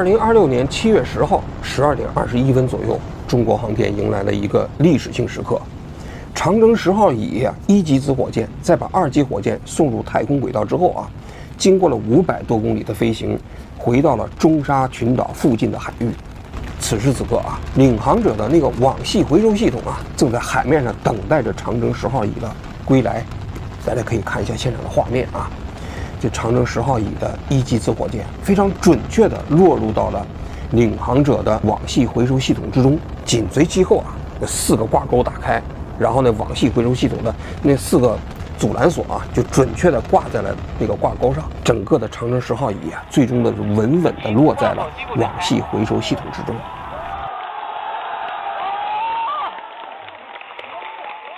2026年7月10号12点21分左右，中国航天迎来了一个历史性时刻。长征10号乙1级子火箭在把2级火箭送入太空轨道之后啊，经过了500多公里的飞行，回到了中沙群岛附近的海域。此时此刻啊，领航者的那个网系回收系统啊，正在海面上等待着长征10号乙的归来。大家可以看一下现场的画面啊，这长征10号乙的1级子火箭非常准确地落入到了领航者的网系回收系统之中。紧随其后啊，那4个挂钩打开，然后呢，网系回收系统的那4个阻拦索啊，就准确地挂在了那个挂钩上。整个的长征10号乙啊，最终的是稳稳地落在了网系回收系统之中。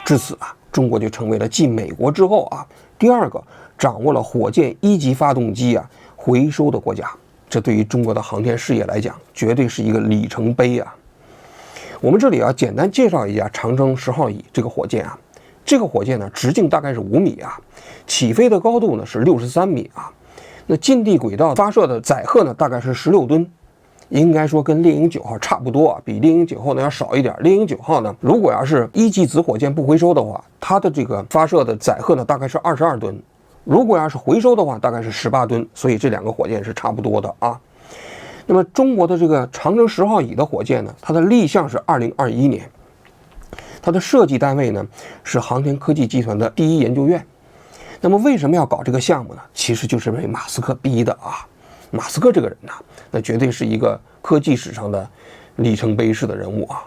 至此啊，中国就成为了继美国之后啊，第2个掌握了火箭1级发动机啊回收的国家。这对于中国的航天事业来讲，绝对是一个里程碑啊。我们这里简单介绍一下长征10号乙这个火箭啊。这个火箭呢，直径大概是5米啊，起飞的高度呢是63米啊。那近地轨道发射的载荷呢，大概是16吨。应该说跟猎鹰9号差不多啊，比猎鹰9号呢要少一点。猎鹰9号呢，如果要是1级子火箭不回收的话，它的这个发射的载荷呢大概是22吨，如果要是回收的话，大概是18吨。所以这2个火箭是差不多的啊。那么中国的这个长征10号乙的火箭呢，它的立项是2021年，它的设计单位呢是航天科技集团的第1研究院。那么为什么要搞这个项目呢？其实就是被马斯克逼的啊。马斯克这个人呢，那绝对是一个科技史上的里程碑式的人物啊。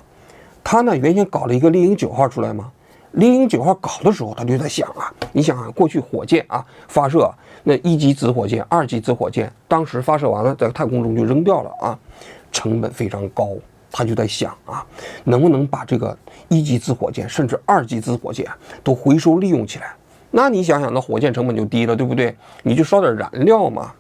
他呢原先搞了一个猎鹰9号出来嘛，猎鹰9号搞的时候，他就在想啊，你想啊，过去火箭啊发射那1级子火箭、2级子火箭，当时发射完了在太空中就扔掉了啊，成本非常高。他就在想啊，能不能把这个1级子火箭甚至2级子火箭都回收利用起来？那你想想，那火箭成本就低了，对不对？你就烧点燃料嘛。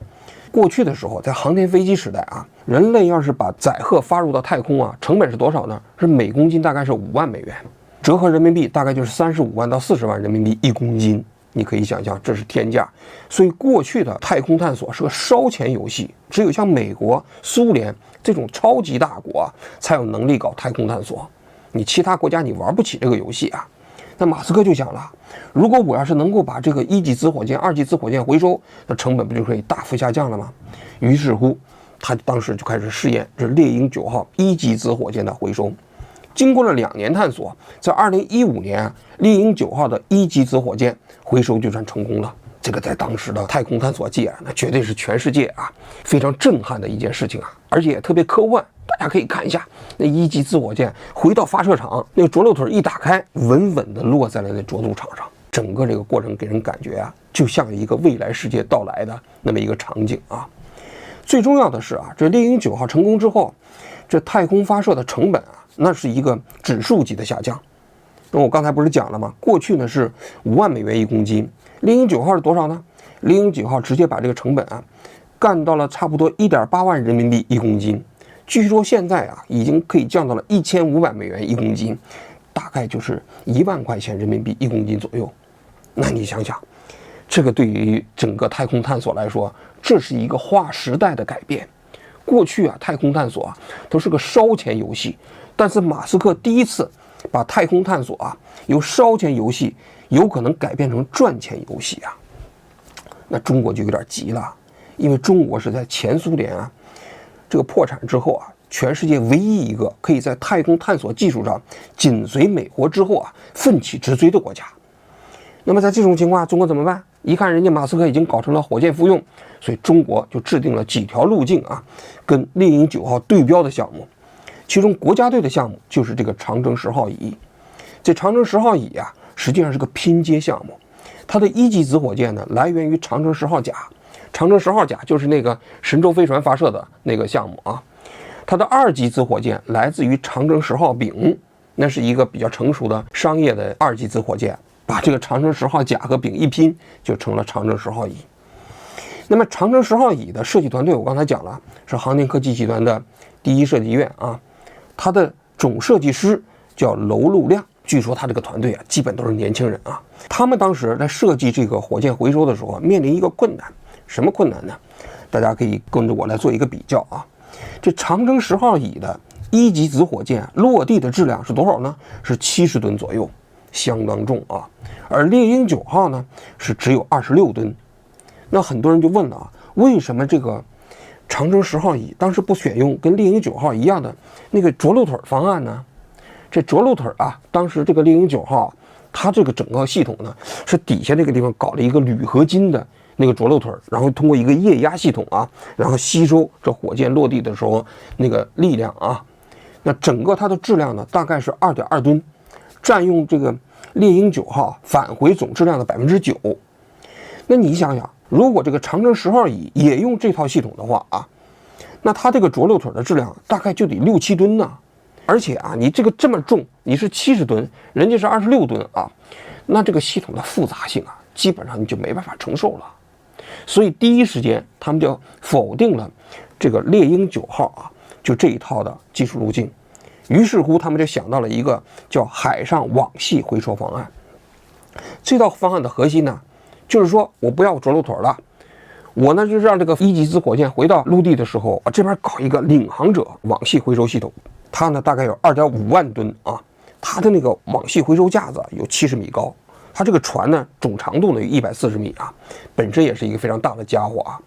过去的时候，在航天飞机时代啊，人类要是把载荷发入到太空啊，成本是多少呢？是每公斤大概是5万美元，折合人民币大概就是35万到40万人民币1公斤。你可以想象，这是天价。所以过去的太空探索是个烧钱游戏，只有像美国、苏联这种超级大国才有能力搞太空探索，你其他国家你玩不起这个游戏啊。那马斯克就想了，如果我要是能够把这个1级子火箭、2级子火箭回收，那成本不就可以大幅下降了吗？于是乎，他当时就开始试验这猎鹰9号1级子火箭的回收。经过了2年探索，在2015年，猎鹰9号的1级子火箭回收就算成功了。这个在当时的太空探索界那绝对是全世界非常震撼的一件事情而且也特别科幻。大家可以看一下，那1级子火箭回到发射场，那个着陆腿一打开，稳稳地落在了那着陆场上。整个这个过程给人感觉就像一个未来世界到来的那么一个场景啊。最重要的是这猎鹰9号成功之后，这太空发射的成本那是一个指数级的下降。那我刚才不是讲了吗？过去呢是5万美元1公斤，猎鹰9号是多少呢？猎鹰9号直接把这个成本干到了差不多1.8万人民币1公斤。据说现在已经可以降到了1500美元1公斤，大概就是1万块钱人民币1公斤左右。那你想想，这个对于整个太空探索来说，这是一个划时代的改变。过去太空探索都是个烧钱游戏，但是马斯克第一次把太空探索由烧钱游戏有可能改变成赚钱游戏那中国就有点急了，因为中国是在前苏联这个破产之后全世界唯一一个可以在太空探索技术上紧随美国之后奋起直追的国家。那么在这种情况下，中国怎么办？一看人家马斯克已经搞成了火箭复用，所以中国就制定了几条路径跟猎鹰9号对标的项目。其中国家队的项目就是这个长征10号乙。这长征10号乙实际上是个拼接项目，它的1级子火箭呢来源于长征10号甲。长征10号甲就是那个神舟飞船发射的那个项目它的2级子火箭来自于长征10号丙，那是一个比较成熟的商业的2级子火箭，把这个长征10号甲和丙一拼，就成了长征10号乙。那么长征10号乙的设计团队，我刚才讲了，是航天科技集团的第1设计院它的总设计师叫娄路亮。据说他这个团队基本都是年轻人他们当时在设计这个火箭回收的时候面临一个困难。什么困难呢？大家可以跟着我来做一个比较这长征10号乙的1级子火箭落地的质量是多少呢？是70吨左右，相当重啊。而猎鹰9号呢是只有26吨。那很多人就问了啊，为什么这个长征10号乙当时不选用跟猎鹰9号一样的那个着陆腿方案呢？这着陆腿啊，当时这个猎鹰9号，它这个整个系统呢是底下这个地方搞了一个铝合金的那个着陆腿，然后通过一个液压系统啊，然后吸收这火箭落地的时候那个力量啊。那整个它的质量呢大概是2.2吨，占用这个猎鹰9号返回总质量的9%。那你想想，如果这个长征10号乙也用这套系统的话啊，那它这个着陆腿的质量大概就得6-7吨呢。而且啊，你这个这么重，你是70吨，人家是26吨啊，那这个系统的复杂性啊，基本上你就没办法承受了。所以第一时间他们就否定了这个猎鹰9号啊，就这一套的技术路径。于是乎，他们就想到了一个叫海上网系回收方案。这套方案的核心呢，就是说我不要着陆腿了，我呢就是让这个1级子火箭回到陆地的时候，这边搞一个领航者网系回收系统。它呢大概有2.5万吨啊，它的那个网系回收架子有70米高，它这个船呢总长度呢有140米啊，本身也是一个非常大的家伙啊。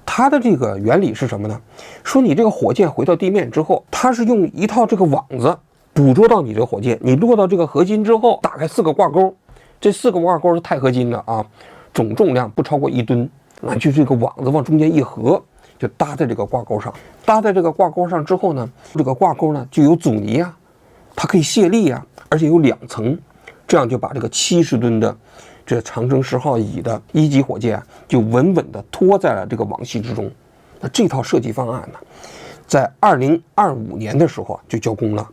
它的这个原理是什么呢？说你这个火箭回到地面之后，它是用一套这个网子捕捉到你这个火箭，你落到这个核心之后，打开4个挂钩，这4个挂钩是钛合金的啊，总重量不超过1吨，那就这个网子往中间一合，就搭在这个挂钩上。搭在这个挂钩上之后呢，这个挂钩呢就有阻尼啊，它可以卸力啊，而且有2层，这样就把这个70吨的这长征10号乙的1级火箭就稳稳地拖在了这个网系之中。那这套设计方案呢，在2025年的时候就交工了。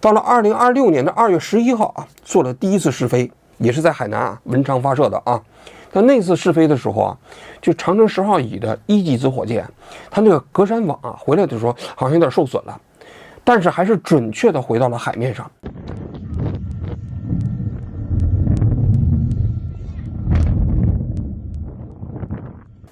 到了2026年的2月11号啊，做了第一次试飞，也是在海南啊文昌发射的啊。但那次试飞的时候啊，就长征10号乙的1级子火箭，它那个隔山网啊回来的时候好像有点受损了，但是还是准确的回到了海面上。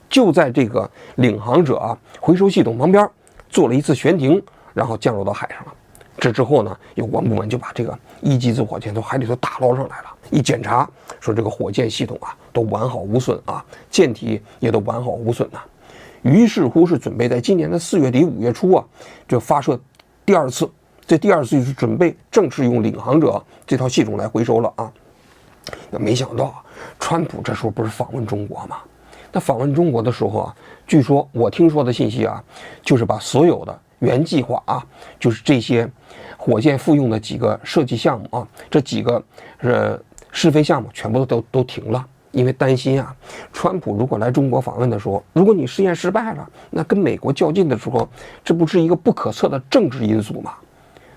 就在这个领航者啊回收系统旁边做了一次悬停，然后降落到海上了。这之后呢，有关部门就把这个1级子火箭从海里头打捞上来了，一检查说这个火箭系统啊都完好无损啊，舰体也都完好无损呐。于是乎是准备在今年的4月底5月初啊，就发射第2次。这第2次就是准备正式用领航者这套系统来回收了啊。那没想到川普这时候不是访问中国吗？那访问中国的时候啊，据说我听说的信息啊，就是把所有的原计划啊，就是这些火箭复用的几个设计项目啊，这几个试飞项目全部都停了，因为担心啊，川普如果来中国访问的时候，如果你试验失败了，那跟美国较劲的时候，这不是一个不可测的政治因素吗？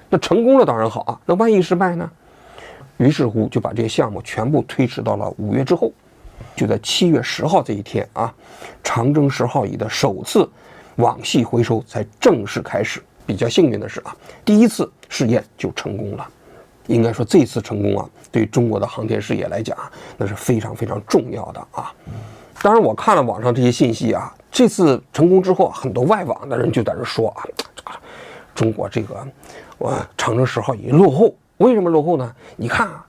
那成功了当然好啊，那万一失败呢？于是乎就把这些项目全部推迟到了5月之后。就在7月10号这一天啊，长征10号乙的首次网系回收才正式开始。比较幸运的是啊，第一次试验就成功了。应该说这次成功啊，对中国的航天事业来讲，那是非常非常重要的啊。当然，我看了网上这些信息啊，这次成功之后，很多外网的人就在这说啊，中国这个长征10号乙落后，为什么落后呢？你看啊。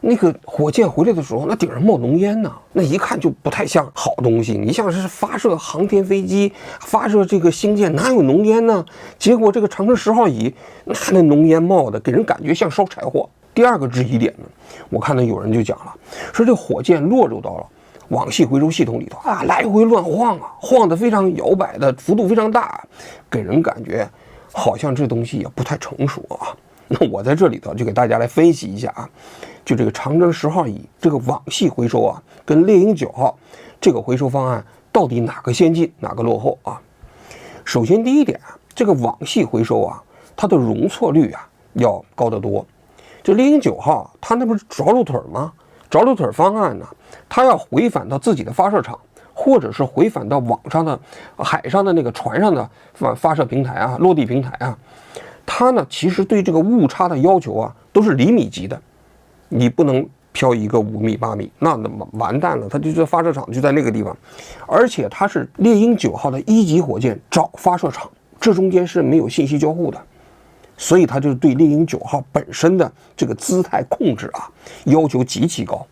那个火箭回来的时候，那顶上冒浓烟呢，那一看就不太像好东西。你像是发射航天飞机、发射这个星舰，哪有浓烟呢？结果这个长征10号乙，那浓烟冒的，给人感觉像烧柴火。第二个质疑点呢，我看到有人就讲了，说这火箭落入到了网系回收系统里头啊，来回乱晃啊，晃得非常摇摆的幅度非常大，给人感觉好像这东西也不太成熟啊。那我在这里头就给大家来分析一下啊，就这个长征10号乙这个网系回收啊，跟猎鹰9号这个回收方案到底哪个先进，哪个落后啊？首先第一点啊，这个网系回收啊，它的容错率啊要高得多。这猎鹰9号它那不是着陆腿吗？着陆腿方案呢，它要回返到自己的发射场，或者是回返到网上的海上的那个船上的发射平台啊，落地平台啊。它呢，其实对这个误差的要求啊，都是厘米级的，你不能飘一个5米8米，那完蛋了，它就发射场就在那个地方，而且它是猎鹰9号的1级火箭找发射场，这中间是没有信息交互的，所以它就是对猎鹰9号本身的这个姿态控制啊要求极其高。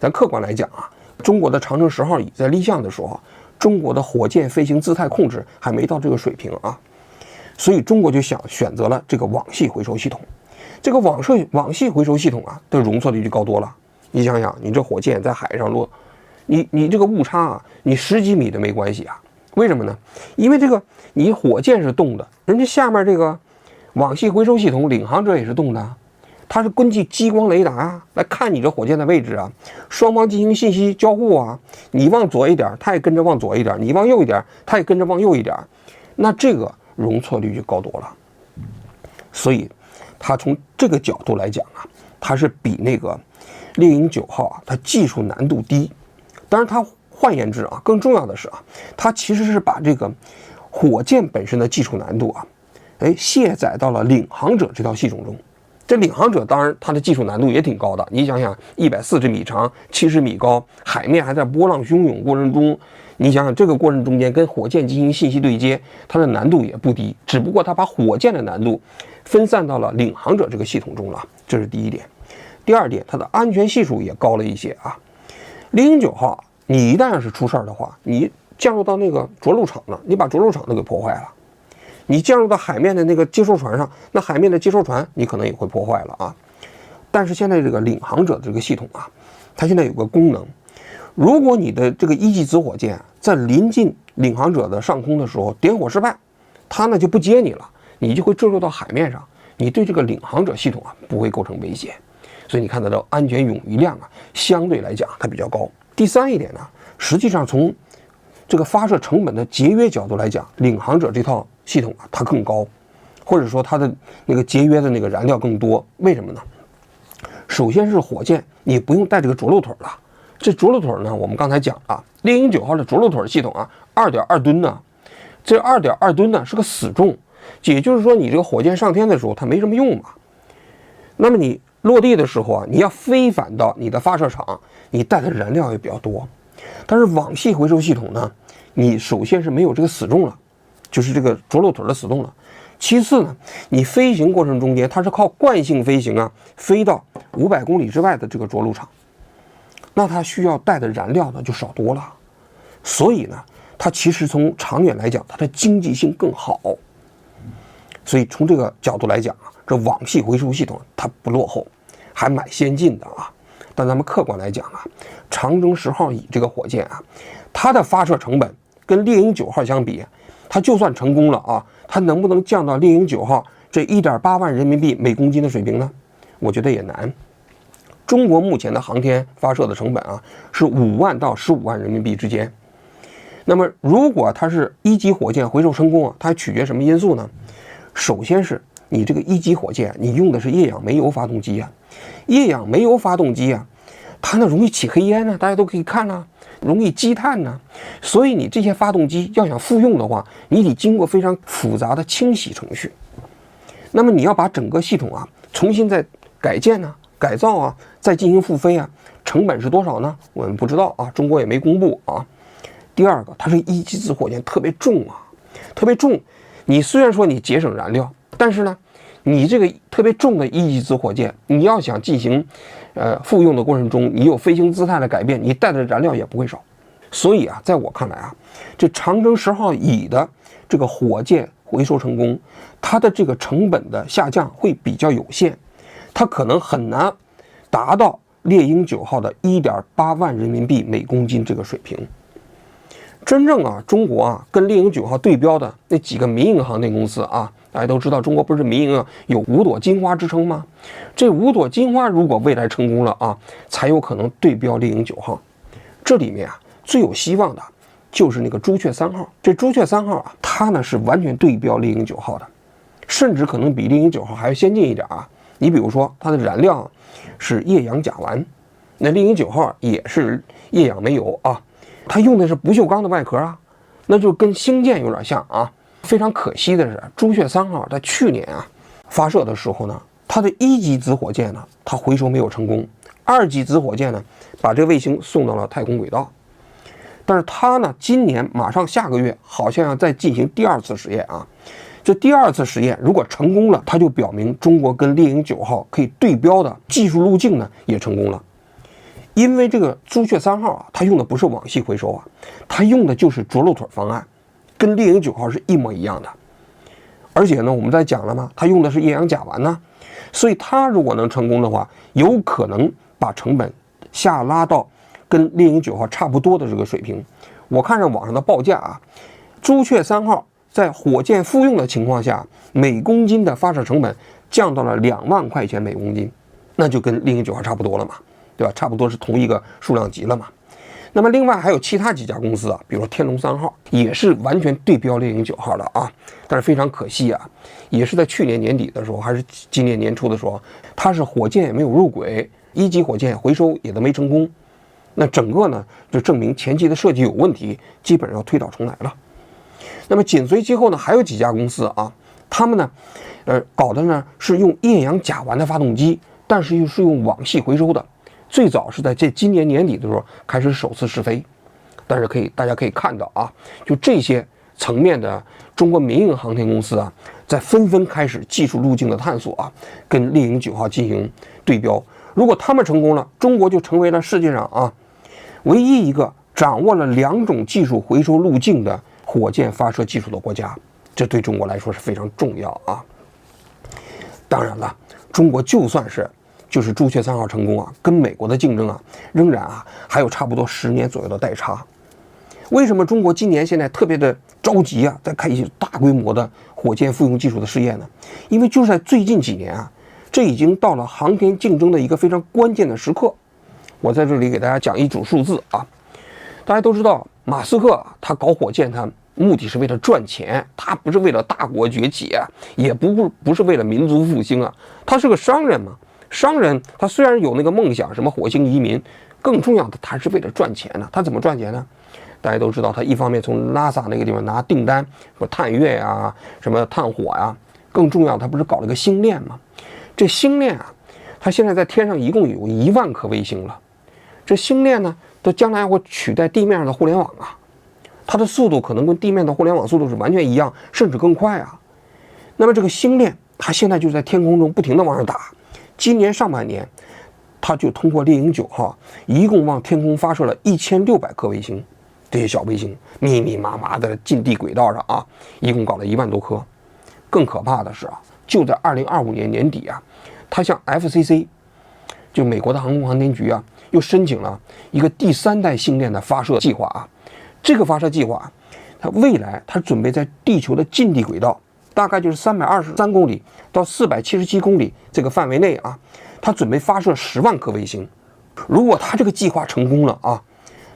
咱客观来讲啊，中国的长征10号乙在立项的时候，中国的火箭飞行姿态控制还没到这个水平啊，所以中国就选择了这个网系回收系统。这个网系回收系统啊的容错率就高多了。你想想，你这火箭在海上落，你这个误差啊，你10几米都没关系啊。为什么呢？因为这个你火箭是动的，人家下面这个网系回收系统领航者也是动的，它是根据激光雷达啊来看你这火箭的位置啊，双方进行信息交互啊，你往左一点，它也跟着往左一点；你往右一点，它也跟着往右一点。那这个容错率就高多了。所以它从这个角度来讲啊，它是比那个猎鹰9号啊，它技术难度低。当然它换言之啊，更重要的是啊，它其实是把这个火箭本身的技术难度啊，卸载到了领航者这套系统中。这领航者当然它的技术难度也挺高的，你想想140米长，70米高，海面还在波浪汹涌过程中，你想想这个过程中间跟火箭进行信息对接，它的难度也不低，只不过它把火箭的难度分散到了领航者这个系统中了，这是第一点。第二点，它的安全系数也高了一些啊。猎鹰9号，你一旦要是出事儿的话，你降落到那个着陆场了，你把着陆场都给破坏了。你降入到海面的那个接收船上，那海面的接收船你可能也会破坏了啊。但是现在这个领航者这个系统啊，它现在有个功能，如果你的这个1级子火箭在临近领航者的上空的时候点火失败，它呢就不接你了，你就会坠落到海面上，你对这个领航者系统啊不会构成威胁。所以你看到的安全冗余量啊，相对来讲它比较高。第三一点呢，实际上从这个发射成本的节约角度来讲，领航者这套系统啊它更高，或者说它的那个节约的那个燃料更多。为什么呢？首先是火箭你不用带这个着陆腿了，这着陆腿呢我们刚才讲了，猎鹰9号的着陆腿系统啊 2.2 吨呢，这 2.2 吨呢是个死重，也就是说你这个火箭上天的时候它没什么用嘛。那么你落地的时候啊，你要飞返到你的发射场，你带的燃料也比较多。但是网系回收系统呢，你首先是没有这个死重了，就是这个着陆腿的死重了。其次呢，你飞行过程中间它是靠惯性飞行啊，飞到500公里之外的这个着陆场，那它需要带的燃料呢就少多了。所以呢，它其实从长远来讲，它的经济性更好。所以从这个角度来讲啊，这网系回收系统它不落后，还蛮先进的啊。但咱们客观来讲啊，长征10号乙这个火箭啊，它的发射成本跟猎鹰9号相比，它就算成功了啊，它能不能降到猎鹰9号这1.8万人民币每公斤的水平呢？我觉得也难。中国目前的航天发射的成本啊，是5万到15万人民币之间。那么如果它是1级火箭回收成功啊，它取决什么因素呢？首先是你这个1级火箭，你用的是液氧煤油发动机啊，液氧煤油发动机啊，它呢容易起黑烟呢，大家都可以看啊，容易积碳呢，所以你这些发动机要想复用的话，你得经过非常复杂的清洗程序。那么你要把整个系统啊重新再改建啊、改造啊，再进行复飞啊，成本是多少呢？我们不知道啊，中国也没公布啊。第二个，它是1级子火箭特别重啊，特别重。你虽然说你节省燃料，但是呢，你这个特别重的1级子火箭，你要想进行复用的过程中，你有飞行姿态的改变，你带的燃料也不会少。所以啊，在我看来啊，这长征10号乙的这个火箭回收成功，它的这个成本的下降会比较有限，它可能很难达到猎鹰9号的1.8万人民币每公斤这个水平。真正啊，中国啊跟猎鹰9号对标的那几个民营航天公司啊，大家都知道，中国不是民营啊有5朵金花之称吗？这5朵金花如果未来成功了啊，才有可能对标猎鹰9号。这里面啊最有希望的就是那个朱雀3号。这朱雀3号啊，它呢是完全对标猎鹰9号的，甚至可能比猎鹰9号还要先进一点啊。你比如说它的燃料是液氧甲烷，那猎鹰9号也是液氧煤油啊。它用的是不锈钢的外壳啊，那就跟星舰有点像啊。非常可惜的是，朱雀3号在去年啊发射的时候呢，它的1级子火箭呢，它回收没有成功；2级子火箭呢，把这个卫星送到了太空轨道。但是它呢，今年马上下个月好像要再进行第2次实验啊。这第2次实验如果成功了，它就表明中国跟猎鹰9号可以对标的技术路径呢也成功了。因为这个朱雀3号啊，它用的不是网系回收啊，它用的就是着陆腿方案，跟猎鹰9号是一模一样的。而且呢，我们在讲了嘛，它用的是厌氧甲烷呢，所以它如果能成功的话，有可能把成本下拉到跟猎鹰9号差不多的这个水平。我看上网上的报价啊，朱雀3号在火箭复用的情况下，每公斤的发射成本降到了2万块钱每公斤，那就跟猎鹰9号差不多了嘛，对吧？差不多是同一个数量级了嘛。那么另外还有其他几家公司啊，比如说天龙3号，也是完全对标猎鹰9号的啊。但是非常可惜啊，也是在去年年底的时候，还是今年年初的时候，它是火箭也没有入轨，1级火箭回收也都没成功。那整个呢，就证明前期的设计有问题，基本上要推倒重来了。那么紧随其后呢，还有几家公司啊，他们呢，搞的呢是用厌氧甲烷的发动机，但是又是用网系回收的。最早是在今年年底的时候开始首次试飞，但是大家可以看到啊，就这些层面的中国民营航天公司啊，在纷纷开始技术路径的探索啊，跟猎鹰9号进行对标。如果他们成功了，中国就成为了世界上啊唯一一个掌握了2种技术回收路径的火箭发射技术的国家，这对中国来说是非常重要啊。当然了，中国就算是就是朱雀3号成功啊，跟美国的竞争啊，仍然啊还有差不多10年左右的代差。为什么中国今年现在特别的着急啊，在开一些大规模的火箭复用技术的试验呢？因为就是在最近几年啊，这已经到了航天竞争的一个非常关键的时刻。我在这里给大家讲一组数字啊，大家都知道，马斯克他搞火箭，他目的是为了赚钱，他不是为了大国崛起啊，也不是为了民族复兴啊，他是个商人嘛。商人他虽然有那个梦想，什么火星移民，更重要的他是为了赚钱呢。他怎么赚钱呢？大家都知道，他一方面从 NASA 那个地方拿订单，说探月啊，什么探火呀，更重要他不是搞了个星链吗？这星链啊，它现在在天上一共有1万颗卫星了。这星链呢，它将来会取代地面上的互联网啊，它的速度可能跟地面的互联网速度是完全一样，甚至更快啊。那么这个星链，它现在就在天空中不停地往上打。今年上半年，它就通过猎鹰9号，一共往天空发射了1600颗卫星，这些小卫星密密麻麻的近地轨道上啊，一共搞了1万多颗。更可怕的是啊，就在2025年年底啊，它向 FCC， 就美国的航空航天局啊，又申请了一个第3代星链的发射计划啊。这个发射计划，它未来它准备在地球的近地轨道，大概就是323公里到477公里这个范围内啊，它准备发射10万颗卫星。如果它这个计划成功了啊，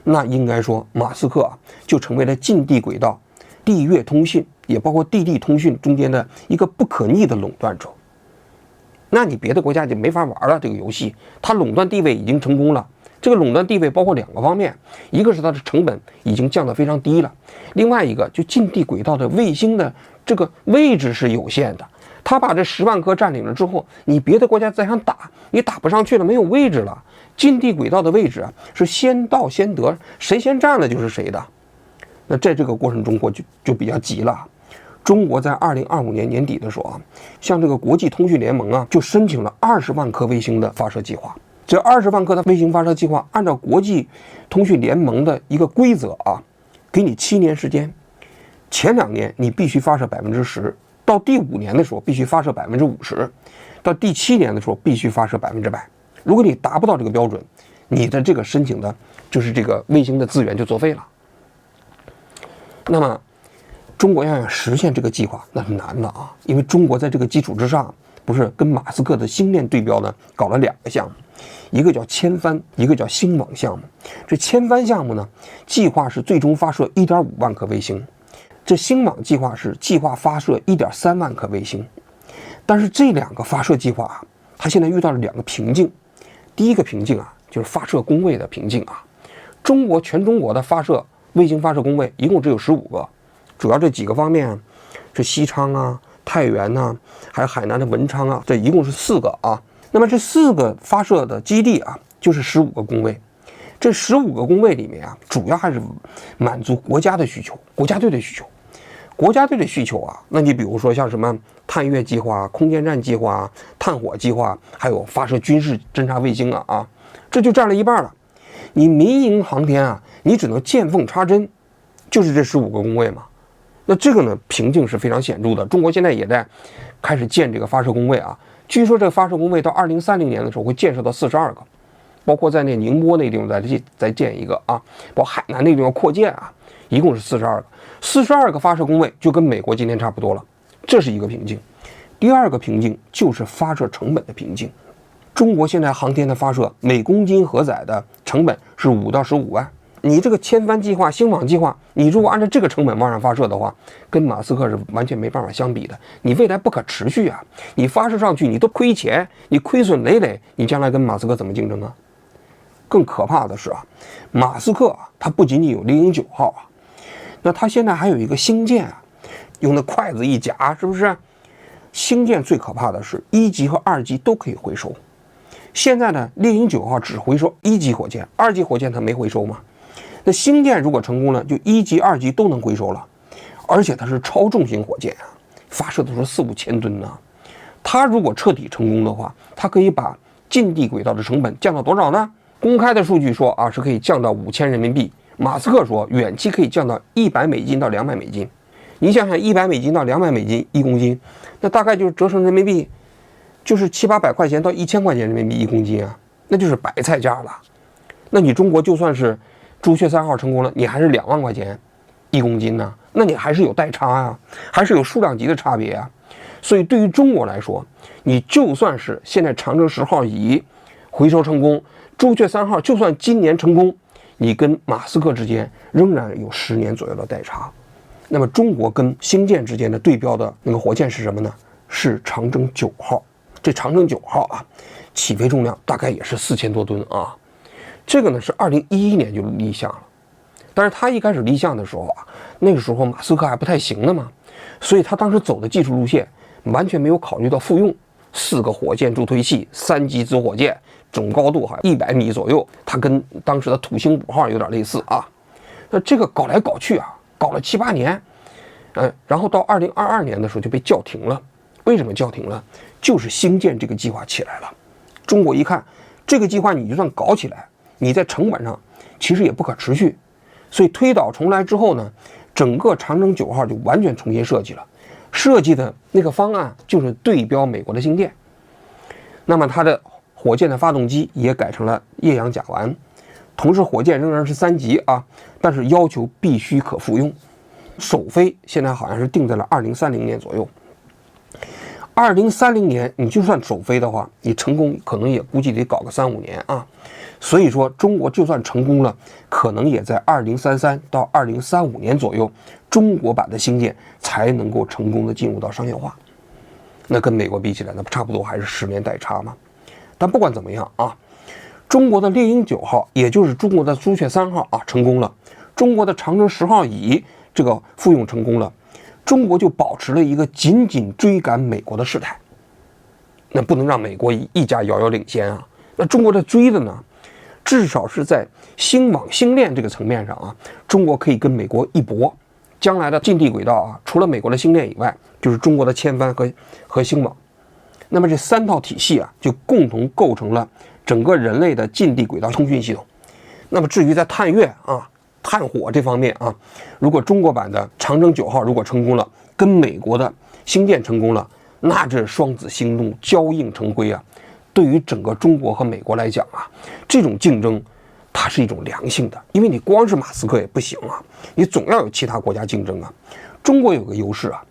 那应该说马斯克啊就成为了近地轨道、地月通信，也包括地地通讯中间的一个不可逆的垄断者。那你别的国家就没法玩了，这个游戏它垄断地位已经成功了。这个垄断地位包括2个方面，一个是它的成本已经降得非常低了，另外一个就近地轨道的卫星的这个位置是有限的。他把这10万颗占领了之后，你别的国家再想打，你打不上去了，没有位置了。近地轨道的位置啊是先到先得，谁先占了就是谁的。那在这个过程中国就比较急了。中国在2025年年底的时候啊，向这个国际通讯联盟啊就申请了20万颗卫星的发射计划。这20万颗的卫星发射计划，按照国际通讯联盟的一个规则啊，给你7年时间，前2年你必须发射10%，到第5年的时候必须发射50%，到第7年的时候必须发射100%。如果你达不到这个标准，你的这个申请的就是这个卫星的资源就作废了。那么中国要想实现这个计划，那是难的啊，因为中国在这个基础之上，不是跟马斯克的星链对标呢，搞了2个项目，一个叫千帆，一个叫星网项目。这千帆项目呢，计划是最终发射1.5万颗卫星，这星网计划是计划发射1.3万颗卫星。但是这2个发射计划啊，它现在遇到了2个瓶颈。第一个瓶颈啊，就是发射工位的瓶颈啊。全中国的卫星发射工位一共只有15个，主要这几个方面啊，这西昌啊、太原啊，还有海南的文昌啊，这一共是4个啊。那么这4个发射的基地啊，就是15个工位。这15个工位里面啊，主要还是满足国家的需求、国家队的需求。国家对这需求啊，那你比如说像什么探月计划、空间站计划、探火计划，还有发射军事侦察卫星啊，这就占了一半了。你民营航天啊，你只能见缝插针，就是这15个工位嘛。那这个呢，瓶颈是非常显著的。中国现在也在开始建这个发射工位啊，据说这个发射工位到2030年的时候会建设到42个，包括在那宁波那地方再建一个啊，包括海南那地方扩建啊，一共是42个，42个发射工位就跟美国今天差不多了，这是一个瓶颈。第二个瓶颈就是发射成本的瓶颈。中国现在航天的发射每公斤荷载的成本是5到15万，你这个千帆计划、星网计划，你如果按照这个成本往上发射的话，跟马斯克是完全没办法相比的。你未来不可持续啊！你发射上去你都亏钱，你亏损累累，你将来跟马斯克怎么竞争啊？更可怕的是啊，马斯克他不仅仅有009号啊，那他现在还有一个星舰啊，用那筷子一夹，是不是？星舰最可怕的是1级和2级都可以回收。现在呢，猎鹰9号只回收1级火箭，2级火箭它没回收嘛？那星舰如果成功了，就1级、2级都能回收了，而且它是超重型火箭啊，发射的时候4、5千吨呢。它如果彻底成功的话，它可以把近地轨道的成本降到多少呢？公开的数据说啊，是可以降到5000人民币。马斯克说，远期可以降到100美金到200美金。你想想，100美金到200美金1公斤，那大概就是折成人民币，就是700、800块钱到1000块钱人民币1公斤啊，那就是白菜价了。那你中国就算是朱雀3号成功了，你还是2万块钱1公斤呢，那你还是有代差啊，还是有数量级的差别啊。所以对于中国来说，你就算是现在长征10号乙回收成功，朱雀3号就算今年成功，你跟马斯克之间仍然有10年左右的代差。那么中国跟星舰之间的对标的那个火箭是什么呢？是长征9号。这长征9号啊，起飞重量大概也是4000多吨啊。这个呢是2011年就立项了，但是他一开始立项的时候啊，那个时候马斯克还不太行的嘛，所以他当时走的技术路线完全没有考虑到复用，4个火箭助推器，3级子火箭，总高度还100米左右，它跟当时的土星5号有点类似啊。那这个搞来搞去啊，搞了7、8年，然后到2022年的时候就被叫停了。为什么叫停了？就是星舰这个计划起来了。中国一看这个计划，你就算搞起来，你在成本上其实也不可持续，所以推倒重来之后呢，整个长征9号就完全重新设计了。设计的那个方案就是对标美国的星舰，那么它的火箭的发动机也改成了液氧甲烷，同时火箭仍然是3级啊，但是要求必须可复用。首飞现在好像是定在了2030年左右。2030年你就算首飞的话，你成功可能也估计得搞个3、5年啊。所以说中国就算成功了，可能也在2033到2035年左右，中国版的星舰才能够成功的进入到商业化。那跟美国比起来，那不差不多还是10年代差吗？但不管怎么样啊，中国的猎鹰9号，也就是中国的朱雀3号啊，成功了。中国的长征10号乙这个复用成功了，中国就保持了一个紧紧追赶美国的势态。那不能让美国一家遥遥领先啊！那中国在追的呢，至少是在星网星链这个层面上啊，中国可以跟美国一搏。将来的近地轨道啊，除了美国的星链以外，就是中国的千帆和星网。那么这3套体系啊，就共同构成了整个人类的近地轨道通讯系统。那么至于在探月啊、探火这方面啊，如果中国版的长征9号如果成功了，跟美国的星舰成功了，那这双子星动交映成辉啊！对于整个中国和美国来讲啊，这种竞争它是一种良性的，因为你光是马斯克也不行啊，你总要有其他国家竞争啊。中国有个优势啊，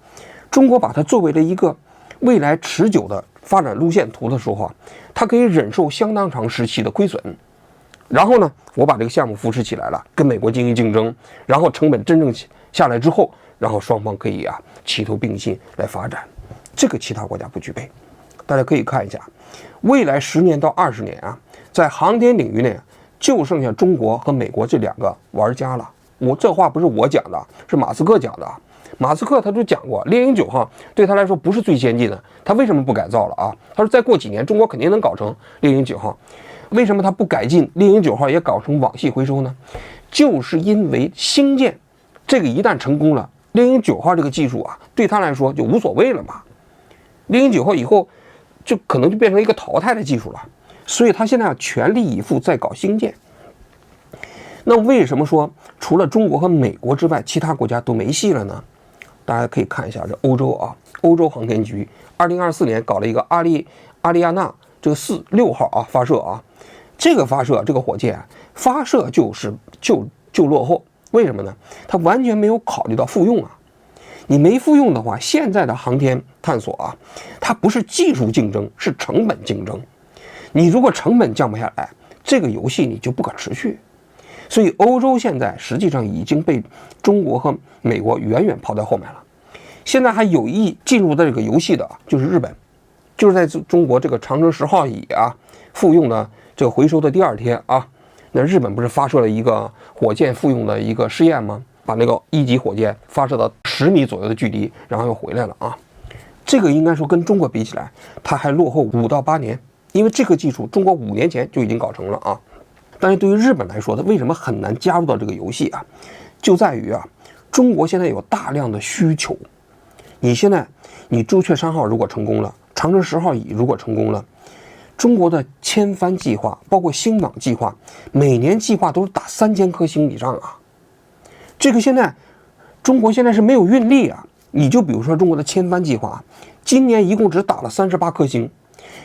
中国把它作为了一个未来持久的发展路线图的时候啊，它可以忍受相当长时期的亏损。然后呢，我把这个项目扶持起来了，跟美国进行竞争，然后成本真正下来之后，然后双方可以啊齐头并进来发展。这个其他国家不具备。大家可以看一下，未来10年到20年啊，在航天领域内就剩下中国和美国这2个玩家了。这话不是我讲的，是马斯克讲的。马斯克他就讲过，猎鹰9号对他来说不是最先进的，他为什么不改造了啊？他说再过几年中国肯定能搞成猎鹰9号。为什么他不改进猎鹰9号也搞成网系回收呢？就是因为星舰这个一旦成功了，猎鹰9号这个技术啊，对他来说就无所谓了嘛。猎鹰9号以后就可能就变成一个淘汰的技术了，所以他现在要全力以赴在搞星舰。那为什么说除了中国和美国之外，其他国家都没戏了呢？大家可以看一下这欧洲啊，欧洲航天局2024年搞了一个阿利亚纳这个6号啊发射啊，这个火箭发射就落后，为什么呢？它完全没有考虑到复用啊。你没复用的话，现在的航天探索啊，它不是技术竞争，是成本竞争。你如果成本降不下来，这个游戏你就不可持续。所以欧洲现在实际上已经被中国和美国远远抛在后面了。现在还有意进入这个游戏的就是日本，就是在中国这个长征10号乙啊复用的这个回收的第2天啊，那日本不是发射了一个火箭复用的一个试验吗？把那个1级火箭发射到10米左右的距离，然后又回来了啊。这个应该说跟中国比起来，它还落后5到8年，因为这个技术中国5年前就已经搞成了啊。但是对于日本来说，它为什么很难加入到这个游戏啊？就在于啊，中国现在有大量的需求。你朱雀3号如果成功了，长征10号乙如果成功了，中国的千帆计划，包括星网计划，每年计划都是打3000颗星以上啊。这个中国现在是没有运力啊。你就比如说中国的千帆计划，今年一共只打了38颗星，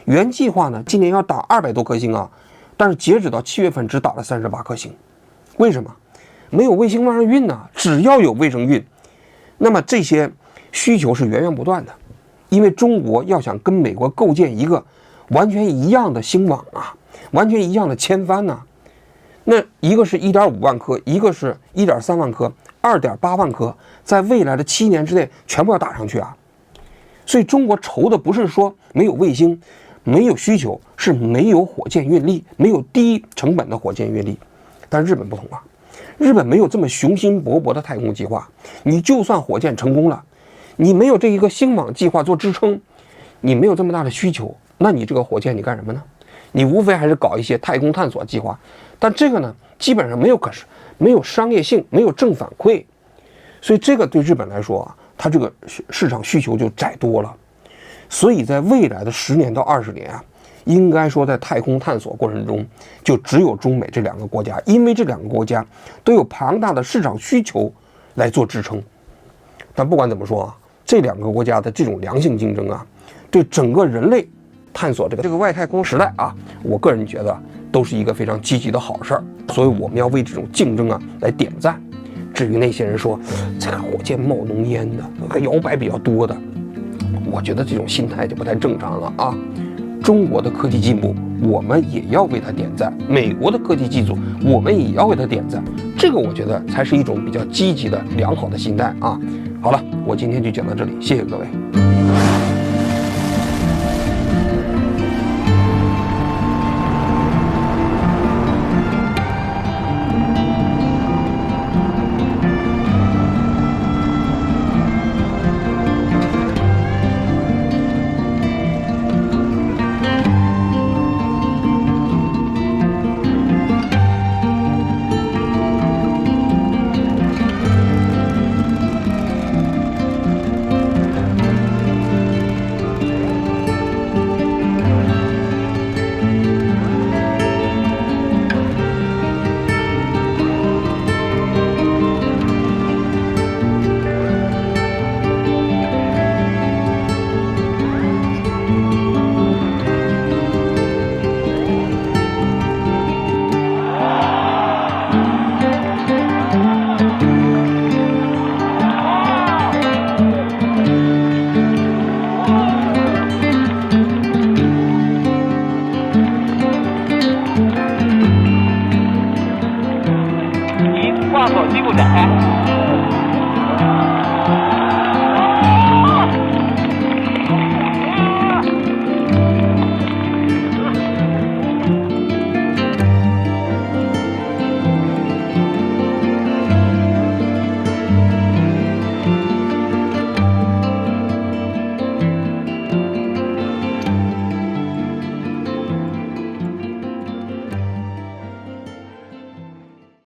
原计划呢今年要打200多颗星啊。但是截止到7月份只打了38颗星，为什么？没有卫星往上运呢？只要有卫星运，那么这些需求是源源不断的。因为中国要想跟美国构建一个完全一样的星网啊，完全一样的千帆呢，那一个是1.5万颗，一个是1.3万颗，2.8万颗，在未来的7年之内全部要打上去啊。所以中国愁的不是说没有卫星，没有需求，是没有火箭运力，没有低成本的火箭运力。但日本不同啊，日本没有这么雄心勃勃的太空计划。你就算火箭成功了，你没有这一个星网计划做支撑，你没有这么大的需求，那你这个火箭你干什么呢？你无非还是搞一些太空探索计划，但这个呢，基本上没有商业性，没有正反馈，所以这个对日本来说啊，它这个市场需求就窄多了。所以在未来的10年到20年啊，应该说在太空探索过程中，就只有中美这2个国家，因为这2个国家都有庞大的市场需求来做支撑。但不管怎么说啊，这2个国家的这种良性竞争啊，对整个人类探索这个外太空时代啊，我个人觉得都是一个非常积极的好事儿。所以我们要为这种竞争啊来点赞。至于那些人说这个火箭冒浓烟的，摇摆比较多的，我觉得这种心态就不太正常了啊！中国的科技进步，我们也要为它点赞；美国的科技技术，我们也要为它点赞。这个我觉得才是一种比较积极的、良好的心态啊！好了，我今天就讲到这里，谢谢各位。挂手机不展开。